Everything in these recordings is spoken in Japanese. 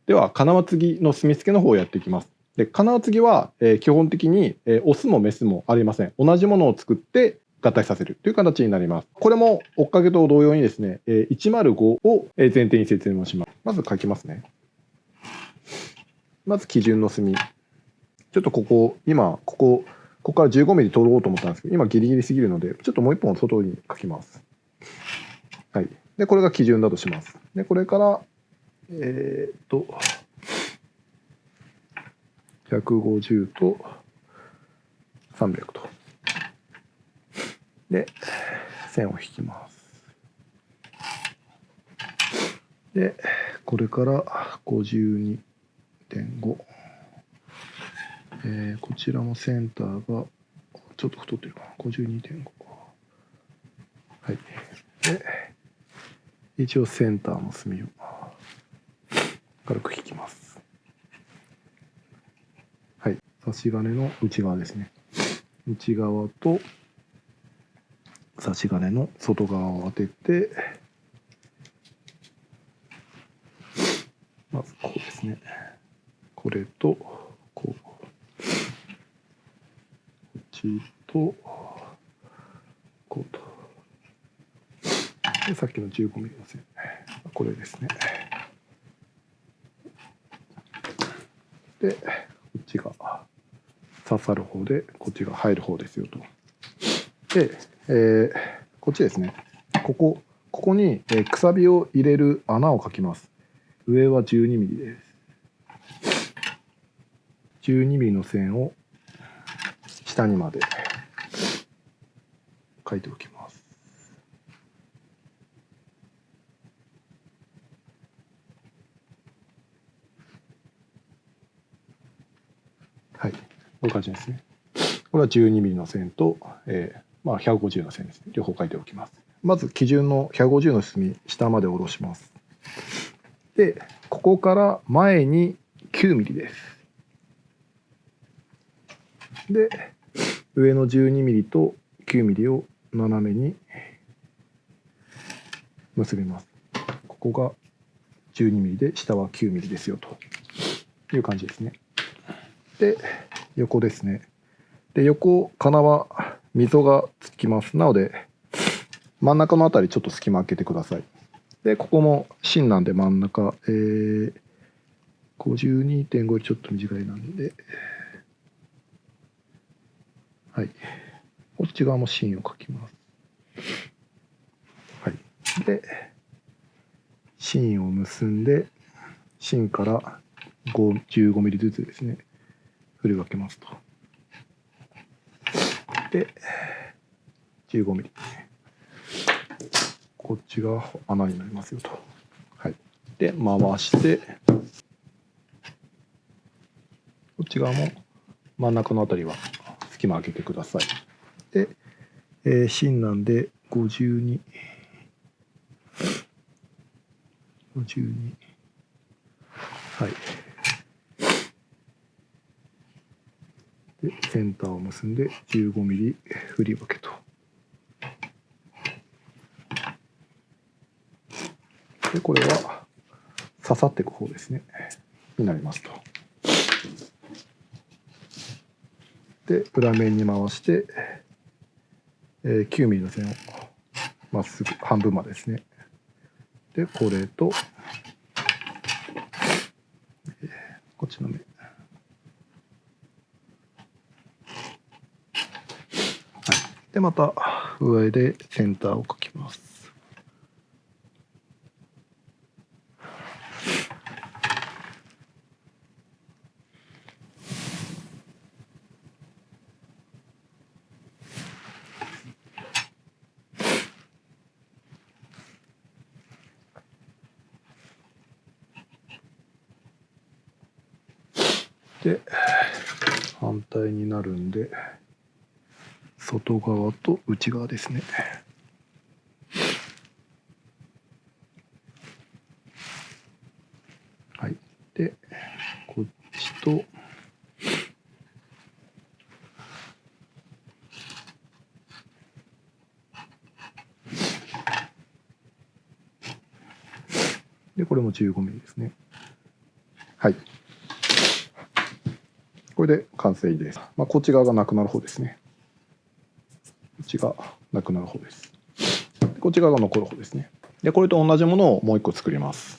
では金輪継ぎの墨付けの方をやっていきます。で金輪継ぎは、基本的に、オスもメスもありません。同じものを作って合体させるという形になります。これも追っかけと同様にですね、105を前提に説明します。まず書きますね。まず基準の墨。ちょっとここから15ミリ取ろうと思ったんですけど、今ギリギリすぎるので、ちょっともう一本外に書きます。はい。で、これが基準だとします。で、これから、150と300と。で、線を引きます。で、これから52.5。こちらもセンターがちょっと太ってるかな。52.5。はい。で、一応センターの墨を軽く引きます。はい。差し金の内側ですね。内側と差し金の外側を当てて、まずこうですね。これとこう、こっちとこうと。で、さっきの15ミリの線、これですね。で、こっちが刺さる方で、こっちが入る方ですよと。で、こっちですね。ここに、くさびを入れる穴を描きます。上は12ミリです。12ミリの線を下にまで描いておきます。はい、こういう感じですね。これは12ミリの線と、150の線ですね。両方描いておきます。まず基準の150の墨、下まで下ろします。で、ここから前に9ミリです。で、上の12ミリと9ミリを斜めに結びます。ここが12ミリで、下は9ミリですよという感じですね。で、横ですね。で、横、金は溝がつきます。なので、真ん中のあたりちょっと隙間開けてください。で、ここも芯なんで真ん中、52.5 よりちょっと短いなんで、はい。こっち側も芯を書きます。はい。で、芯を結んで、芯から15ミリずつですね、振り分けますと。で、15ミリ。こっちが穴になりますよと。はい。で、回して、こっち側も真ん中のあたりは隙間開けてください。で、芯なんで52。はい。で、センターを結んで15ミリ振り分けと。で、これは刺さっていく方ですね。になりますと。で、裏面に回して、9ミリの線をまっすぐ半分までですね。で、これと、こっちの面。はい。で、また上でセンターを描きます。で、反対になるんで、外側と内側ですね。はい。で、こっちと、で、これも15ミリですね。はい。これで完成です。こっち側がなくなる方ですね。こっちがなくなる方です。こっち側が残る方ですね。で、これと同じものをもう一個作ります。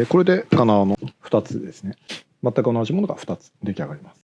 これで金輪の2つですね。全く同じものが2つ出来上がります。